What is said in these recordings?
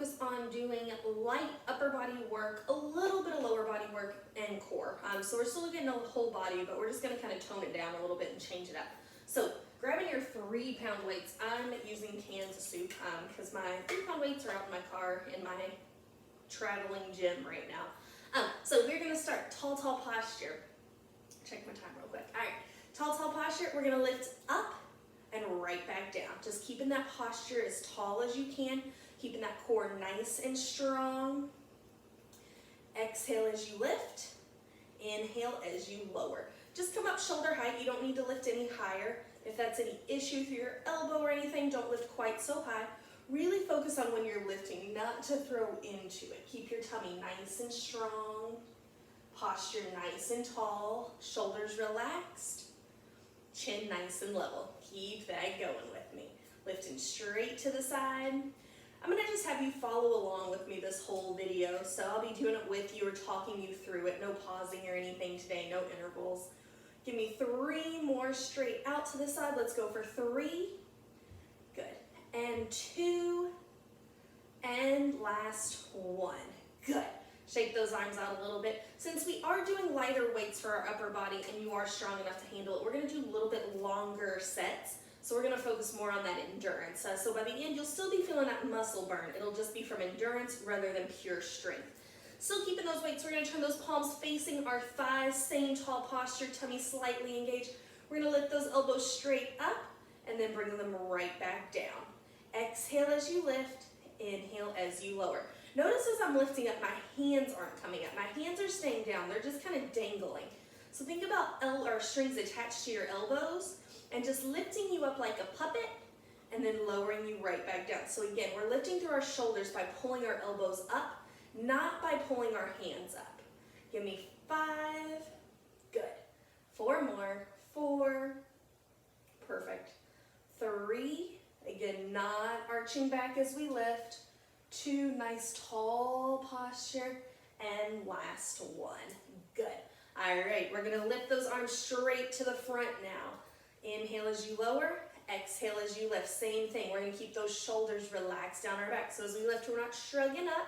focus on doing light upper body work, a little bit of lower body work, and core. So we're still getting a whole body, but we're just gonna kind of tone it down a little bit and change it up. So grabbing your 3-pound weights, I'm using cans of soup because my 3-pound weights are out in my car in my traveling gym right now. So we're gonna start tall posture. Check my time real quick. All right, tall posture, we're gonna lift up and right back down. Just keeping that posture as tall as you can, keeping that core nice and strong. Exhale as you lift, inhale as you lower. Just come up shoulder height, you don't need to lift any higher. If that's any issue through your elbow or anything, don't lift quite so high. Really focus on when you're lifting, not to throw into it. Keep your tummy nice and strong, posture nice and tall, shoulders relaxed, chin nice and level. Keep that going with me. Lifting straight to the side. I'm gonna just have you follow along with me this whole video. So I'll be doing it with you or talking you through it. No pausing or anything today, no intervals. Give me 3 more straight out to the side. Let's go for 3. Good. And 2. And last 1. Good. Shake those arms out a little bit. Since we are doing lighter weights for our upper body and you are strong enough to handle it, we're gonna do a little bit longer sets. So we're gonna focus more on that endurance. So by the end, you'll still be feeling that muscle burn. It'll just be from endurance rather than pure strength. Still keeping those weights, we're gonna turn those palms facing our thighs, same tall posture, tummy slightly engaged. We're gonna lift those elbows straight up and then bring them right back down. Exhale as you lift, inhale as you lower. Notice as I'm lifting up, my hands aren't coming up. My hands are staying down, they're just kind of dangling. So think about strings attached to your elbows and just lifting you up like a puppet and then lowering you right back down. So again, we're lifting through our shoulders by pulling our elbows up, not by pulling our hands up. Give me 5, good. 4 more, 4, perfect. 3, again, not arching back as we lift. 2, nice tall posture, and last 1, good. All right, we're gonna lift those arms straight to the front now. Inhale as you lower, exhale as you lift, same thing. We're gonna keep those shoulders relaxed down our back. So as we lift, we're not shrugging up,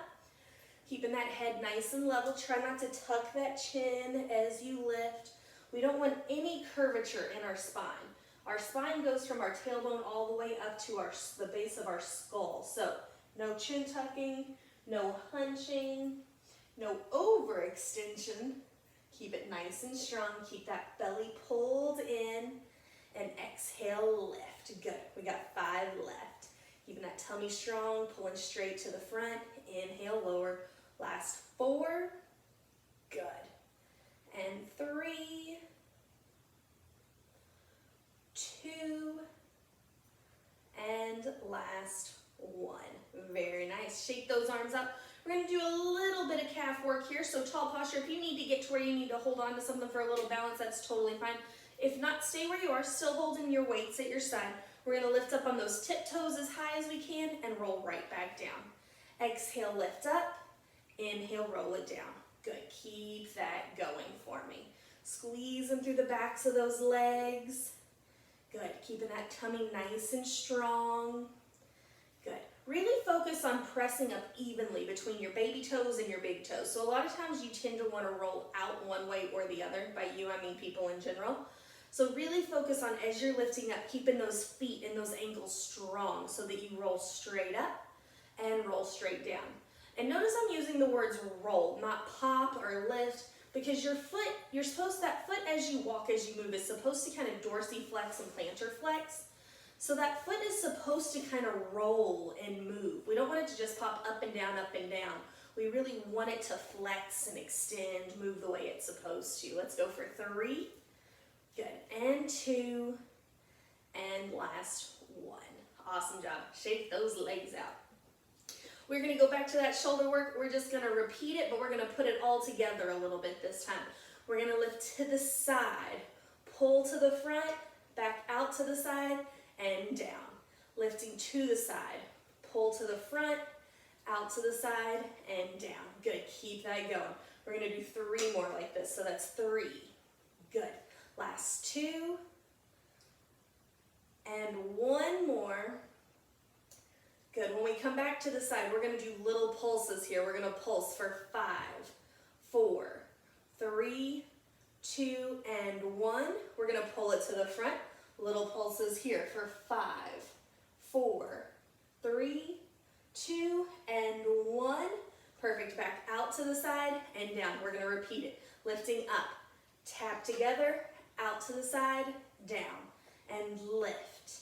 keeping that head nice and level. Try not to tuck that chin as you lift. We don't want any curvature in our spine. Our spine goes from our tailbone all the way up to the base of our skull. So no chin tucking, no hunching, no overextension. Keep it nice and strong. Keep that belly pulled in and exhale, lift. Good. We got 5 left. Keeping that tummy strong, pulling straight to the front. Inhale, lower. Last 4. Good. And 3, 2, and last 1. Very nice. Shake those arms up. We're going to do a little bit of calf work here. So tall posture, if you need to get to where you need to hold on to something for a little balance, that's totally fine. If not, stay where you are, still holding your weights at your side. We're going to lift up on those tiptoes as high as we can and roll right back down. Exhale, lift up. Inhale, roll it down. Good. Keep that going for me. Squeezing through the backs of those legs. Good. Keeping that tummy nice and strong. Good. Really focus on pressing up evenly between your baby toes and your big toes. So a lot of times you tend to want to roll out one way or the other. By you, I mean people in general. So really focus on, as you're lifting up, keeping those feet and those ankles strong so that you roll straight up and roll straight down. And notice I'm using the words roll, not pop or lift, because your foot, that foot as you walk, as you move, is supposed to kind of dorsiflex and plantar flex. So that foot is supposed to kind of roll and move. We don't want it to just pop up and down, up and down. We really want it to flex and extend, move the way it's supposed to. Let's go for 3. Good. And 2. And last 1. Awesome job. Shake those legs out. We're going to go back to that shoulder work. We're just going to repeat it, but we're going to put it all together a little bit this time. We're going to lift to the side, pull to the front, back out to the side, and down. Lifting to the side, pull to the front, out to the side, and down. Good. Keep that going. We're going to do 3 more like this. So that's 3. Good. Last 2. And 1 more. Good. When we come back to the side, we're going to do little pulses here. We're going to pulse for 5, 4, 3, 2, and 1. We're going to pull it to the front. Little pulses here for 5, 4, 3, 2, and 1. Perfect. Back out to the side and down. We're going to repeat it. Lifting up. Tap together. Out to the side. Down. And lift.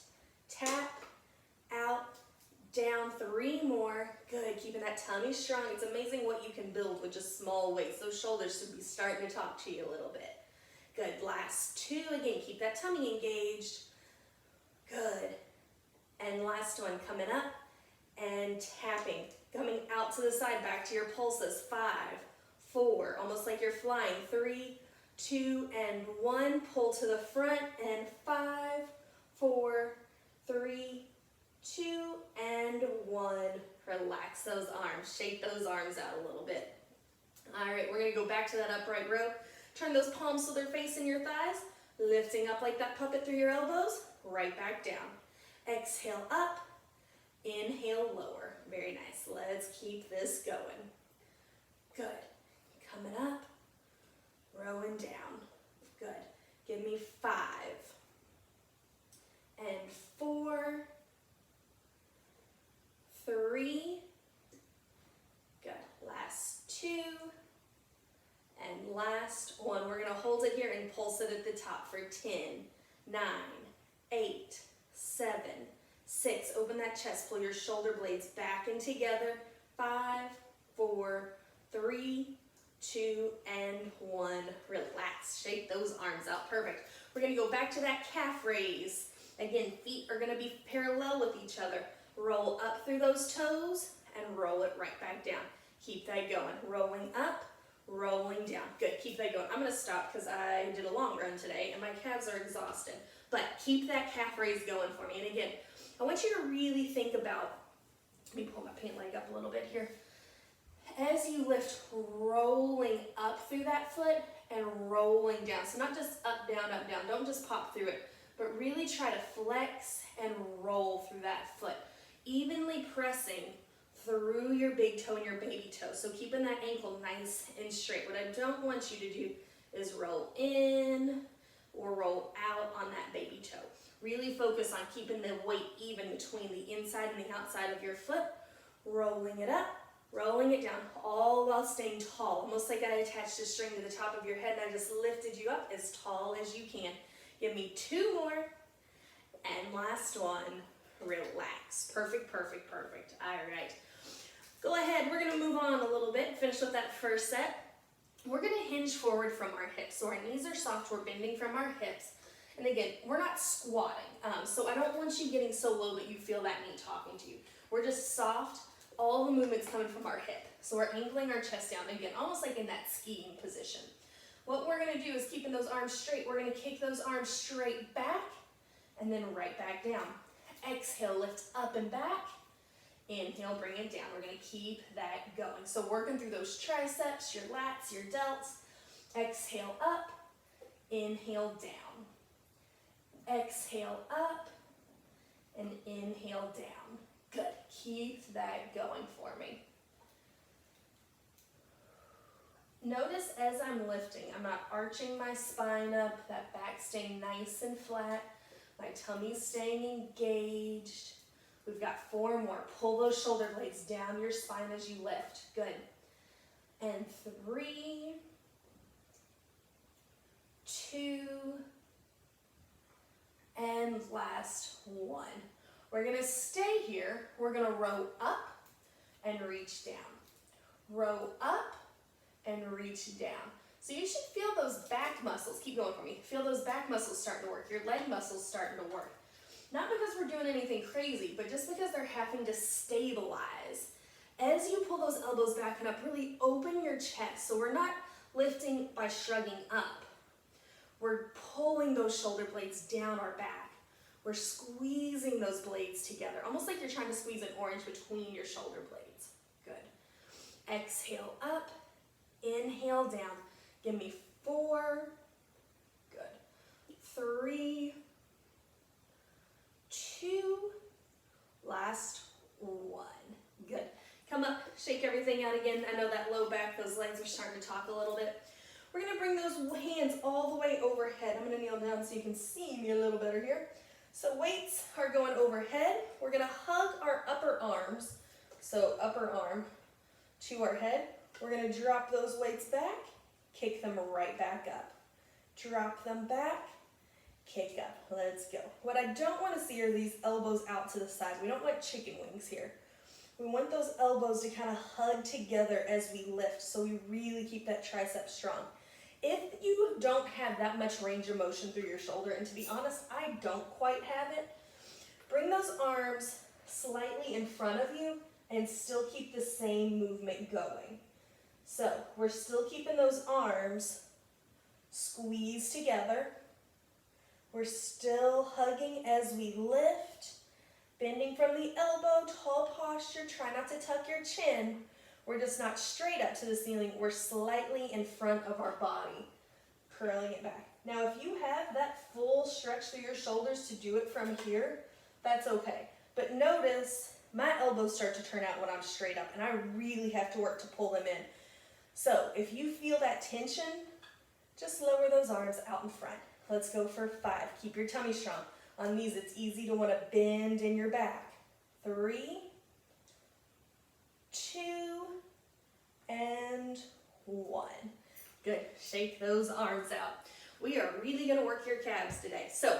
Tap. Out. Down. 3 more. Good. Keeping that tummy strong. It's amazing what you can build with just small weights. Those shoulders should be starting to talk to you a little bit. Good. Last 2. Again, keep that tummy engaged. Good. And last one, coming up and tapping. Coming out to the side, back to your pulses. 5, 4, almost like you're flying. 3, 2, and 1. Pull to the front, and 5, 4, 3, 2, and 1. Relax those arms. Shake those arms out a little bit. All right, we're going to go back to that upright row. Turn those palms so they're facing your thighs. Lifting up like that puppet through your elbows. Right back down. Exhale up. Inhale lower. Very nice. Let's keep this going. Good. Coming up. Rowing down. Good. Give me 5. And 4. 3. Good. Last 2. And last 1. We're going to hold it here and pulse it at the top for 10, 9, 8, 7, 6. Open that chest. Pull your shoulder blades back and together. 5, 4, 3, 2, and 1. Relax. Shake those arms out. Perfect. We're going to go back to that calf raise. Again, feet are going to be parallel with each other. Roll up through those toes and roll it right back down. Keep that going. Rolling up, rolling down. Good. Keep that going. I'm going to stop because I did a long run today and my calves are exhausted. But keep that calf raise going for me. And again, I want you to really think about, let me pull my pant leg up a little bit here. As you lift, rolling up through that foot and rolling down. So not just up, down, up, down. Don't just pop through it, but really try to flex and roll through that foot. Evenly pressing through your big toe and your baby toe. So keeping that ankle nice and straight. What I don't want you to do is roll in or roll out on that baby toe. Really focus on keeping the weight even between the inside and the outside of your foot. Rolling it up, rolling it down, all while staying tall. Almost like I attached a string to the top of your head and I just lifted you up as tall as you can. Give me 2 more. And last one. Relax. Perfect, perfect, perfect. All right. Go ahead. We're going to move on a little bit. Finish with that first set. We're going to hinge forward from our hips. So our knees are soft. We're bending from our hips. And again, we're not squatting. So I don't want you getting so low that you feel that knee talking to you. We're just soft. All the movement's coming from our hip. So we're angling our chest down. Again, almost like in that skiing position. What we're going to do is keeping those arms straight. We're going to kick those arms straight back and then right back down. Exhale, lift up and back. Inhale, bring it down. We're going to keep that going. So working through those triceps, your lats, your delts. Exhale up. Inhale down. Exhale up. And inhale down. Good. Keep that going for me. Notice as I'm lifting, I'm not arching my spine up, that back staying nice and flat. My tummy's staying engaged. We've got 4 more. Pull those shoulder blades down your spine as you lift. Good. And 3, 2, and last 1. We're going to stay here. We're going to row up and reach down. Row up and reach down. So you should feel those back muscles. Keep going for me. Feel those back muscles starting to work. Your leg muscles starting to work. Not because we're doing anything crazy, but just because they're having to stabilize. As you pull those elbows back and up, really open your chest. So we're not lifting by shrugging up. We're pulling those shoulder blades down our back. We're squeezing those blades together, almost like you're trying to squeeze an orange between your shoulder blades. Good. Exhale up, inhale down. Give me 4. Good. 3, 2. Last 1. Good. Come up, shake everything out again. I know that low back, those legs are starting to talk a little bit. We're gonna bring those hands all the way overhead. I'm gonna kneel down so you can see me a little better here. So weights are going overhead. We're gonna hug our upper arms. So upper arm to our head. We're gonna drop those weights back, kick them right back up. Drop them back, kick up. Let's go. What I don't wanna see are these elbows out to the side. We don't like chicken wings here. We want those elbows to kind of hug together as we lift, so we really keep that tricep strong. If you don't have that much range of motion through your shoulder, and to be honest, I don't quite have it, bring those arms slightly in front of you and still keep the same movement going. So we're still keeping those arms squeezed together. We're still hugging as we lift. Bending from the elbow, tall posture, try not to tuck your chin. We're just not straight up to the ceiling, we're slightly in front of our body, curling it back. Now if you have that full stretch through your shoulders to do it from here, that's okay. But notice my elbows start to turn out when I'm straight up, and I really have to work to pull them in. So if you feel that tension, just lower those arms out in front. Let's go for 5, keep your tummy strong. On these, it's easy to want to bend in your back. 3, 2, and 1. Good. Shake those arms out. We are really going to work your calves today. So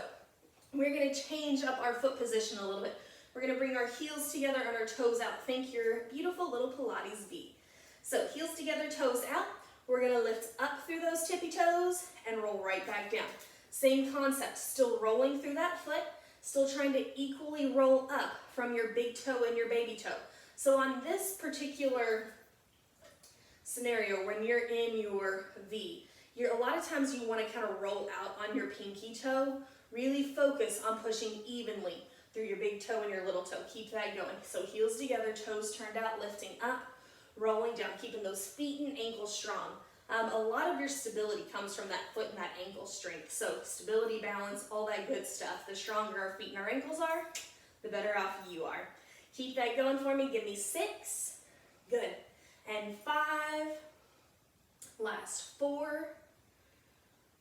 we're going to change up our foot position a little bit. We're going to bring our heels together and our toes out. Think your beautiful little Pilates V. So heels together, toes out. We're going to lift up through those tippy toes and roll right back down. Same concept, still rolling through that foot, still trying to equally roll up from your big toe and your baby toe. So on this particular scenario, when you're in your V, a lot of times you want to kind of roll out on your pinky toe. Really focus on pushing evenly through your big toe and your little toe. Keep that going. So heels together, toes turned out, lifting up, rolling down, keeping those feet and ankles strong. A lot of your stability comes from that foot and that ankle strength. So stability, balance, all that good stuff. The stronger our feet and our ankles are, the better off you are. Keep that going for me. Give me 6. Good. And 5. Last 4,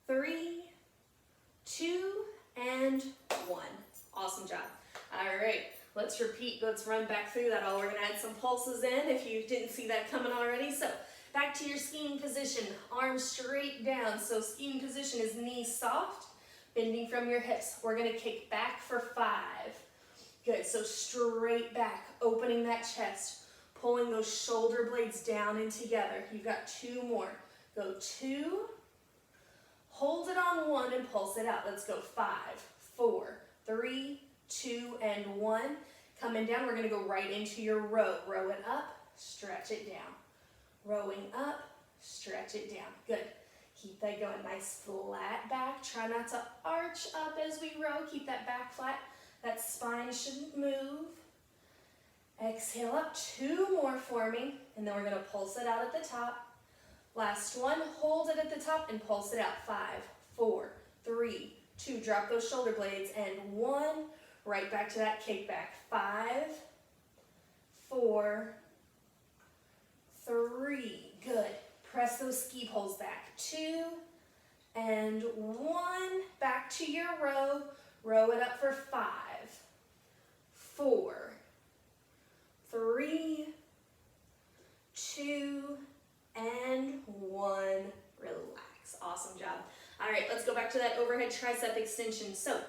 3, 2, and 1. Awesome job. All right. Let's repeat. Let's run back through that all. We're going to add some pulses in if you didn't see that coming already. So back to your skiing position, arms straight down. So skiing position is knees soft, bending from your hips. We're gonna kick back for 5. Good, so straight back, opening that chest, pulling those shoulder blades down and together. You've got 2 more. Go 2, hold it on 1 and pulse it out. Let's go 5, 4, 3, 2, and 1. Coming down, we're gonna go right into your row. Row it up, stretch it down. Rowing up, stretch it down. Good. Keep that going. Nice flat back. Try not to arch up as we row. Keep that back flat. That spine shouldn't move. Exhale up. 2 more for me. And then we're going to pulse it out at the top. Last one. Hold it at the top and pulse it out. 5, 4, 3, 2. Drop those shoulder blades. And 1. Right back to that kickback. 5, 4, 3, good. Press those ski poles back. 2 and 1. Back to your row. Row it up for 5, 4, 3, 2, and 1. Relax. Awesome job. All right, let's go back to that overhead tricep extension. So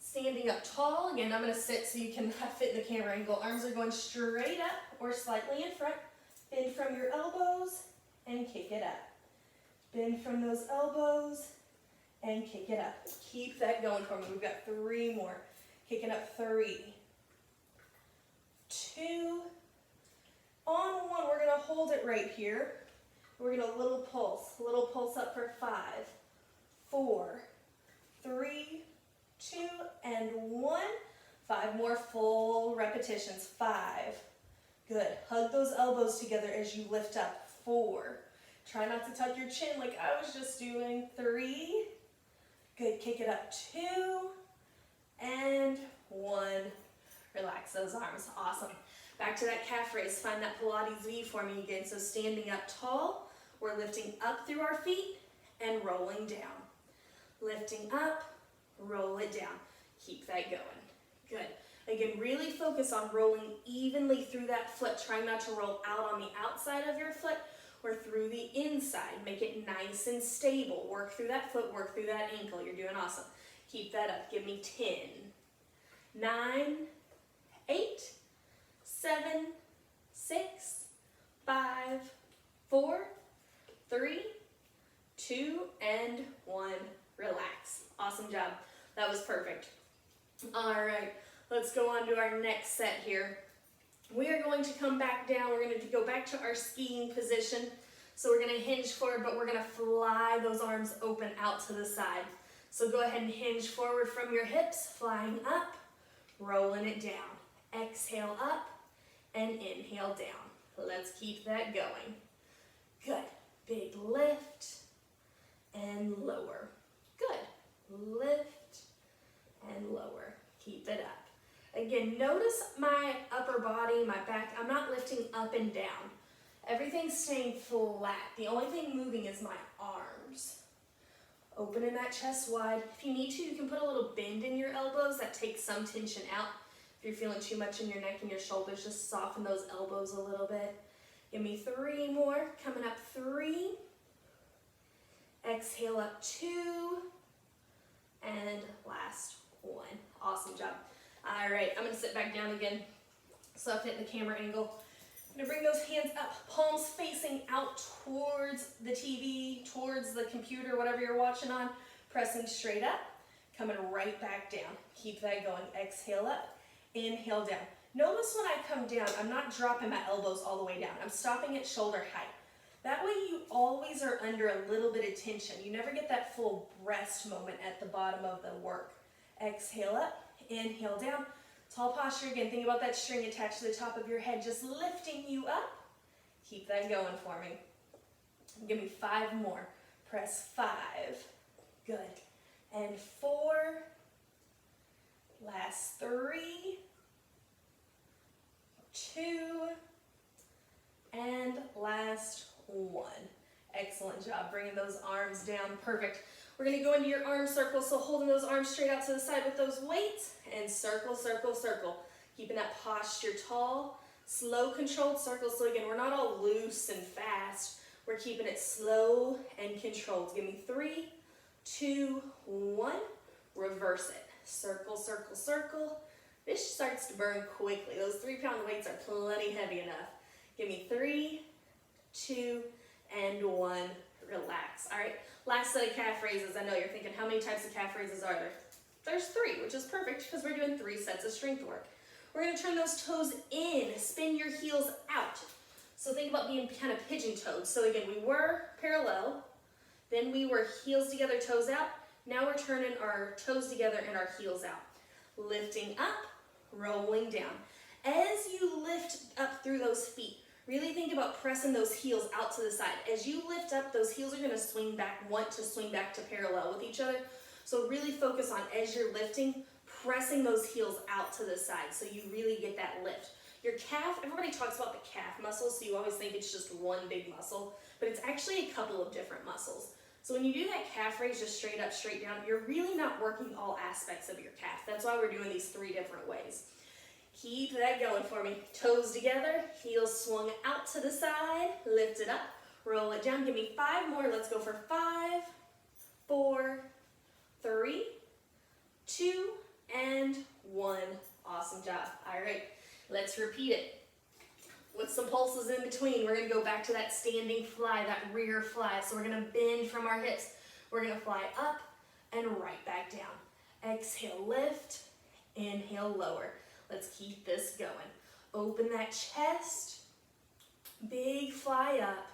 standing up tall, again, I'm going to sit so you can fit the camera angle. Arms are going straight up or slightly in front. Bend from your elbows and kick it up. Bend from those elbows and kick it up. Keep that going for me. We've got 3 more. Kick it up. 3, 2, on 1. We're going to hold it right here. We're going to little pulse up for 5, 4, 3, 2, and 1. 5 more full repetitions. 5. Good. Hug those elbows together as you lift up. 4. Try not to tuck your chin like I was just doing. 3. Good. Kick it up. 2 and 1. relax those arms. Awesome. Back to that calf raise. Find that Pilates V for me again. So standing up tall, we're lifting up through our feet and rolling down. Lifting up, roll it down. Keep that going. Good. Again, really focus on rolling evenly through that foot. Trying not to roll out on the outside of your foot or through the inside. Make it nice and stable. Work through that foot, work through that ankle. You're doing awesome. Keep that up. Give me 10, 9, 8, 7, 6, 5, 4, 3, 2, and 1. Relax. Awesome job. That was perfect. All right, let's go on to our next set here. We are going to come back down. We're going to go back to our skiing position. So we're going to hinge forward, but we're going to fly those arms open out to the side. So go ahead and hinge forward from your hips, flying up, rolling it down. Exhale up and inhale down. Let's keep that going. Good. Big lift and lower. Good. Lift and lower. Keep it up. Again, notice my upper body, my back. I'm not lifting up and down. Everything's staying flat. The only thing moving is my arms. Opening that chest wide. If you need to, you can put a little bend in your elbows. That takes some tension out. If you're feeling too much in your neck and your shoulders, just soften those elbows a little bit. Give me 3 more. Coming up 3. Exhale up 2. And last 1. Awesome job. All right, I'm going to sit back down again. So I've hit the camera angle. I'm going to bring those hands up, palms facing out towards the TV, towards the computer, whatever you're watching on. Pressing straight up, coming right back down. Keep that going. Exhale up, inhale down. Notice when I come down, I'm not dropping my elbows all the way down. I'm stopping at shoulder height. That way you always are under a little bit of tension. You never get that full breast moment at the bottom of the work. Exhale up, inhale down. Tall posture again. Think about that string attached to the top of your head, just lifting you up. Keep that going for me. Give me 5 more. Press 5. Good. And 4. Last 3. 2. And last 1. Excellent job. Bringing those arms down. Perfect. We're going to go into your arm circle, so holding those arms straight out to the side with those weights, and circle, circle, circle. Keeping that posture tall, slow, controlled circle. So again, we're not all loose and fast. We're keeping it slow and controlled. Give me 3, 2, 1. Reverse it. Circle, circle, circle. This starts to burn quickly. Those 3-pound weights are plenty heavy enough. Give me 3, 2, and 1. Relax. All right. Last set of calf raises. I know you're thinking, how many types of calf raises are there? There's 3, which is perfect because we're doing 3 sets of strength work. We're going to turn those toes in, spin your heels out. So think about being kind of pigeon-toed. So again, we were parallel, then we were heels together, toes out. Now we're turning our toes together and our heels out. Lifting up, rolling down. As you lift up through those feet, really think about pressing those heels out to the side. As you lift up, those heels are going to swing back, want to swing back to parallel with each other. So really focus on, as you're lifting, pressing those heels out to the side so you really get that lift. Your calf, everybody talks about the calf muscle, so you always think it's just one big muscle, but it's actually a couple of different muscles. So when you do that calf raise just straight up, straight down, you're really not working all aspects of your calf. That's why we're doing these 3 different ways. Keep that going for me. Toes together, heels swung out to the side, lift it up, roll it down. Give me 5 more. Let's go for 5, 4, 3, 2, and 1. Awesome job. All right, let's repeat it. With some pulses in between, we're going to go back to that standing fly, that rear fly. So we're going to bend from our hips. We're going to fly up and right back down. Exhale, lift. Inhale, lower. Let's keep this going. Open that chest. Big fly up.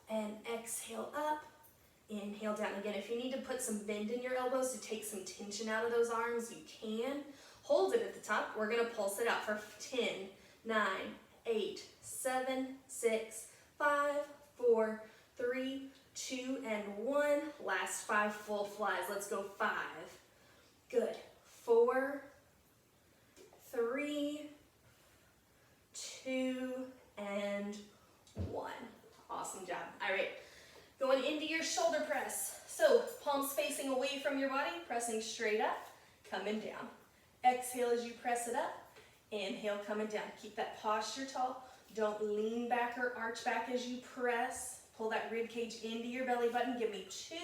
And exhale up. Inhale down. Again, if you need to put some bend in your elbows to take some tension out of those arms, you can. Hold it at the top. We're going to pulse it out for 10, 9, 8, 7, 6, 5, 4, 3, 2, and 1. Last 5 full flies. Let's go 5. Good. 4, 3, 2, and 1. Awesome job. All right, going into your shoulder press. So palms facing away from your body, pressing straight up, coming down. Exhale as you press it up. Inhale, coming down. Keep that posture tall. Don't lean back or arch back as you press. Pull that rib cage into your belly button. Give me 2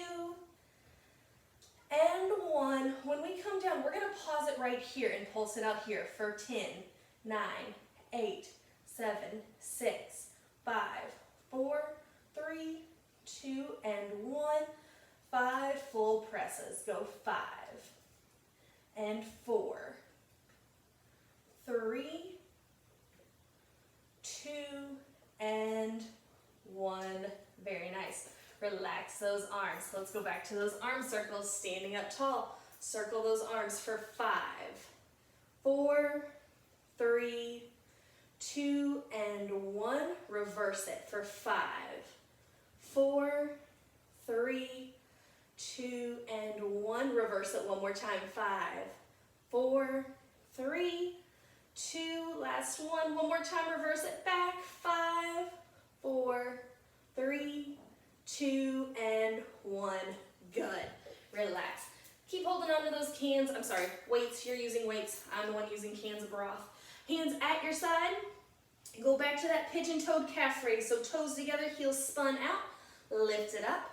and 1. When we come down, we're going to pause it right here and pulse it out here for 10, 9, 8, 7, 6, 5, 4, 3, 2, and 1. 5 full presses. Go 5 and 4, 3, 2, and 1. Very nice. Relax those arms. Let's go back to those arm circles, standing up tall. Circle those arms for 5, 4, 3, 2, and 1. Reverse it for 5, 4, 3, 2, and 1. Reverse it one more time. 5, 4, 3, 2. Last one. One more time. Reverse it back. 5, 4, 3, 2, and 1. Good. Relax. Keep holding on to those cans. I'm sorry, weights. You're using weights. I'm the one using cans of broth. Hands at your side. Go back to that pigeon-toed calf raise. So toes together, heels spun out. Lift it up.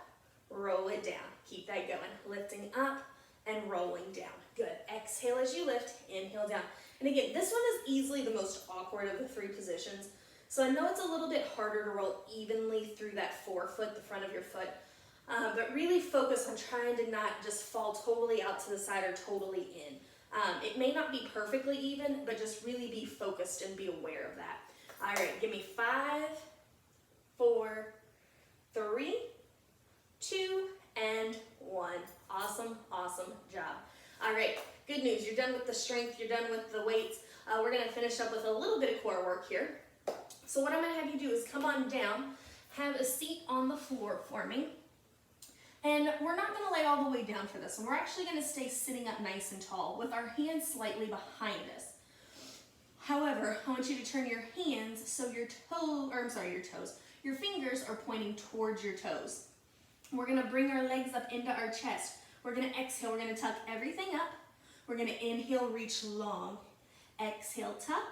Roll it down. Keep that going. Lifting up and rolling down. Good. Exhale as you lift. Inhale down. And again, this one is easily the most awkward of the 3 positions. So I know it's a little bit harder to roll evenly through that forefoot, the front of your foot. But really focus on trying to not just fall totally out to the side or totally in. It may not be perfectly even, but just really be focused and be aware of that. All right, give me 5, 4, 3, 2, and 1. Awesome, awesome job. All right, good news. You're done with the strength. You're done with the weights. We're going to finish up with a little bit of core work here. So what I'm going to have you do is come on down, have a seat on the floor for me. And we're not going to lay all the way down for this one. We're actually going to stay sitting up nice and tall with our hands slightly behind us. However, I want you to turn your hands so your fingers are pointing towards your toes. We're going to bring our legs up into our chest. We're going to exhale. We're going to tuck everything up. We're going to inhale, reach long. Exhale, tuck.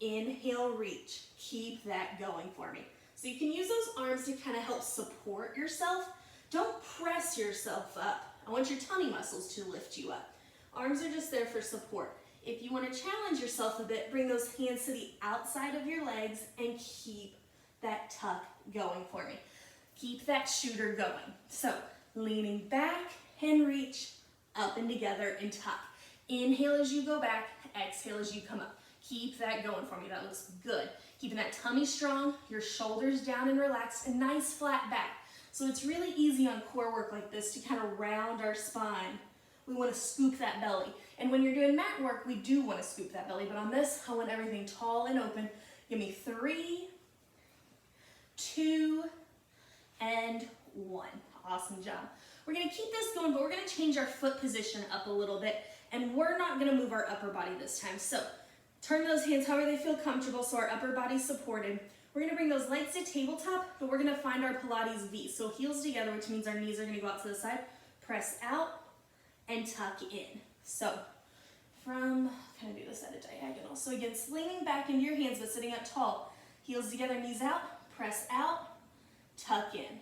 Inhale, reach. Keep that going for me. So you can use those arms to kind of help support yourself. Don't press yourself up. I want your tummy muscles to lift you up. Arms are just there for support. If you want to challenge yourself a bit, bring those hands to the outside of your legs and keep that tuck going for me. Keep that shooter going. So leaning back and reach, up and together and tuck. Inhale as you go back, exhale as you come up. Keep that going for me. That looks good. Keeping that tummy strong, your shoulders down and relaxed, a nice flat back. So it's really easy on core work like this to kind of round our spine. We want to scoop that belly. And when you're doing mat work, we do want to scoop that belly. But on this, I want everything tall and open. Give me 3, 2, and 1. Awesome job. We're going to keep this going, but we're going to change our foot position up a little bit. And we're not going to move our upper body this time. So turn those hands however they feel comfortable so our upper body's supported. We're going to bring those legs to tabletop, but we're going to find our Pilates V. So heels together, which means our knees are going to go out to the side. Press out and tuck in. So kind of do this at a diagonal. So again, leaning back into your hands, but sitting up tall. Heels together, knees out. Press out, tuck in.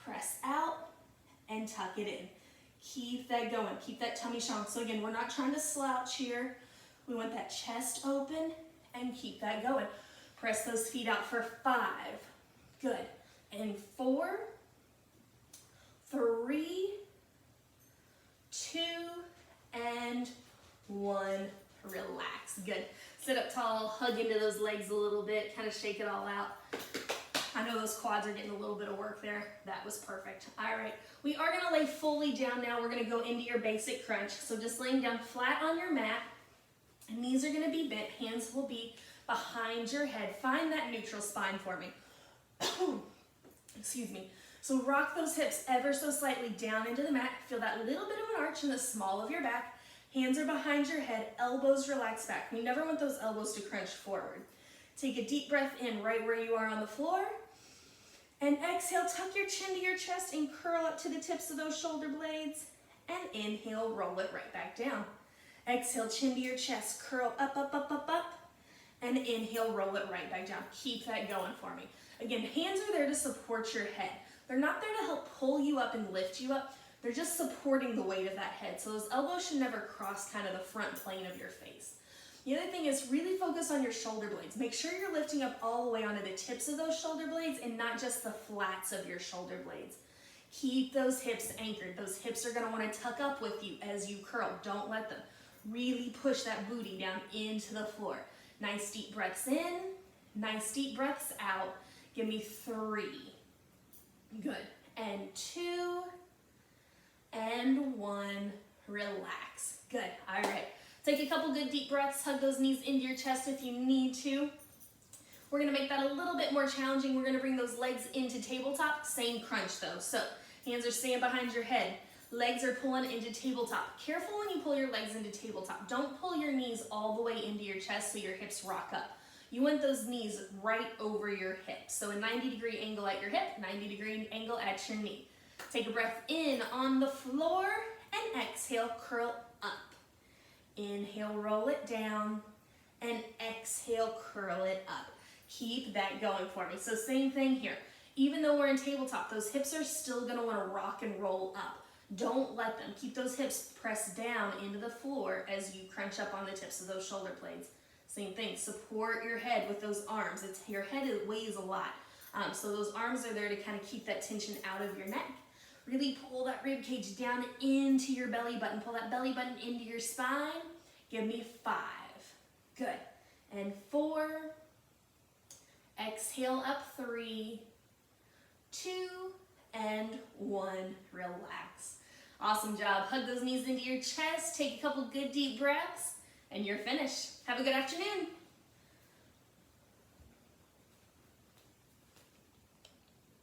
Press out and tuck it in. Keep that going. Keep that tummy strong. So again, we're not trying to slouch here. We want that chest open and keep that going. Press those feet out for 5. Good. And 4, 3, 2, and 1. Relax. Good. Sit up tall, hug into those legs a little bit, kind of shake it all out. I know those quads are getting a little bit of work there. That was perfect. All right. We are going to lay fully down now. We're going to go into your basic crunch. So just laying down flat on your mat. Knees are going to be bent. Hands will be behind your head. Find that neutral spine for me. Excuse me. So rock those hips ever so slightly down into the mat. Feel that little bit of an arch in the small of your back. Hands are behind your head, elbows relax back. We never want those elbows to crunch forward. Take a deep breath in right where you are on the floor. And exhale, tuck your chin to your chest and curl up to the tips of those shoulder blades. And inhale, roll it right back down. Exhale, chin to your chest, curl up, up, up, up, up. And inhale, roll it right back down. Keep that going for me. Again, hands are there to support your head. They're not there to help pull you up and lift you up. They're just supporting the weight of that head. So those elbows should never cross kind of the front plane of your face. The other thing is really focus on your shoulder blades. Make sure you're lifting up all the way onto the tips of those shoulder blades and not just the flats of your shoulder blades. Keep those hips anchored. Those hips are gonna wanna tuck up with you as you curl. Don't let them. Really push that booty down into the floor. Nice deep breaths in, nice deep breaths out. Give me 3. Good. And 2, and 1. Relax. Good. All right. Take a couple good deep breaths. Hug those knees into your chest if you need to. We're going to make that a little bit more challenging. We're going to bring those legs into tabletop. Same crunch though. So hands are staying behind your head. Legs are pulling into tabletop. Careful when you pull your legs into tabletop. Don't pull your knees all the way into your chest so your hips rock up. You want those knees right over your hips. So a 90-degree angle at your hip, 90-degree angle at your knee. Take a breath in on the floor and exhale, curl up. Inhale, roll it down, and exhale, curl it up. Keep that going for me. So same thing here. Even though we're in tabletop, those hips are still gonna wanna rock and roll up. Don't let them. Keep those hips pressed down into the floor as you crunch up on the tips of those shoulder blades. Same thing, support your head with those arms. Your head weighs a lot. So those arms are there to kind of keep that tension out of your neck. Really pull that rib cage down into your belly button. Pull that belly button into your spine. Give me 5. Good. And 4. Exhale up 3, 2, and 1. Relax. Awesome job. Hug those knees into your chest. Take a couple good deep breaths, and you're finished. Have a good afternoon.